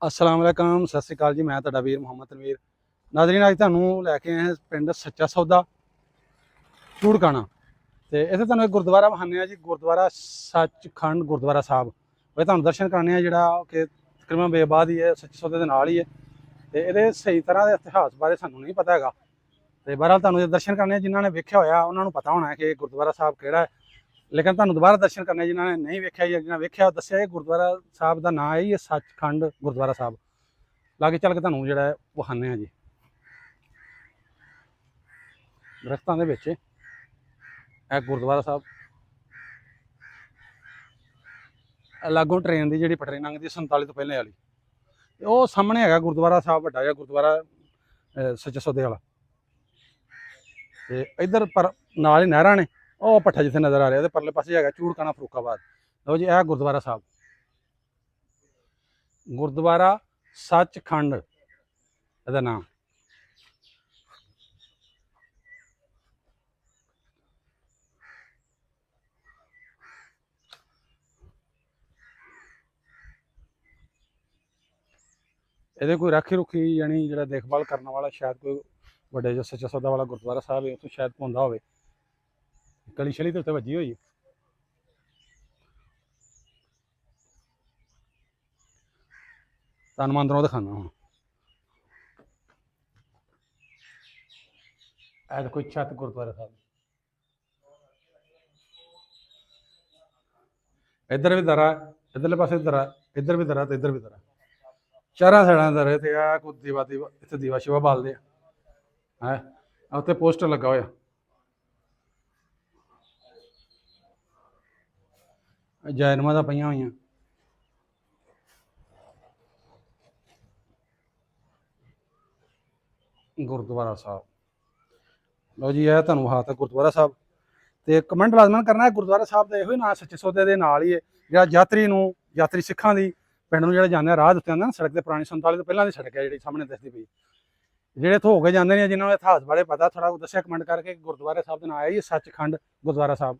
अस्सलाम वालेकुम सत श्री अकाल जी। मैं तुहाडा वीर मुहम्मद तनवीर। नाज़रीन अज तुहानूं लैके आए हैं पिंड सच्चा सौदा चूड़काना ते इत्थे तुहानूं एक गुरुद्वारा विखाने आ जी। गुरुद्वारा सचखंड गुरुद्वारा साहब वो तुहानूं दर्शन कराने जिहड़ा कि तकरीबन बेबाद ही है, सच्चे सौदे दे नाल ही है। ते इहदे सही तरह दे इतिहास बारे सानूं नहीं पता हैगा। ते बहरहाल तुहानूं दर्शन करने जिन्हां ने वेख्या होया उन्हां नूं पता होना है कि गुरुद्वारा साहब किहड़ा है। लेकिन तुहानूं दोबारा दर्शन करने जिन्हां ने नहीं वेख्या या जिन्हां वेख्या दस्सिआ ये गुरुद्वारा साहब का नाम है जी सचखंड गुरुद्वारा साहब। लागे चल के तुहानूं जिहड़ा विखाने आ जी। दरख्तां दे विच ਇਹ गुरुद्वारा साहब लागों ट्रेन की जी पटरी लंघदी 47 तो पहले वाली वो सामने है गुरुद्वारा साहब वड्डा जिहा गुरुद्वारा सच्चे सौदे वाला। ते इधर पर नाल ही नहरां ने वो भट्ठा जिथे नज़र आ रहा परले पासे है चूड़काना फरूखाबाद। लो जी, यह गुरुद्वारा साहब गुरुद्वारा सचखंड ਇਹਦਾ नाम। ਇਹਦੇ कोई राखी रुखी यानी जो देखभाल करने वाला शायद कोई ਵੱਡੇ जो सच्चा सौदा वाला गुरुद्वारा साहब है उत्थों शायद पौंदा होवे। गली शली तो उत्ते वजी हुई तुहानूं अंदरों दिखाना हुण। ऐ कोई छत गुरुद्वारा साहब इधर भी दरा है, इधरले पासे दरा, इधर भी दरा तो इधर भी दरा, चारों साइडा दरे ते आ कोई दीवा इत्थे दीवा शिवा बालदे है। उत्ते पोस्टर लगा होया जै नमाज़ां पईयां होईयां। गुरुद्वारा साहब लो जी, यह तुहानूं विखाता गुरुद्वारा साहब। तो कमेंट लाजमन करना है गुरुद्वारा साहब का यो नाम सच्चे सौदे के नाल ही है जो यात्री सिखां की पिंड नूं जाने राह उत्ते आंदा ना सड़क ते पुरानी 47 तो पहलां दी सड़क है जी सामने दिसदी पई। ਜਿਹੜੇ ਇੱਥੋਂ हो के जाते हैं जिन्होंने इतिहास बारे पता थोड़ा दस्सिआ कमेंट करके गुरुद्वारे साहब का नाम है जी सचखंड गुरुद्वारा साहब।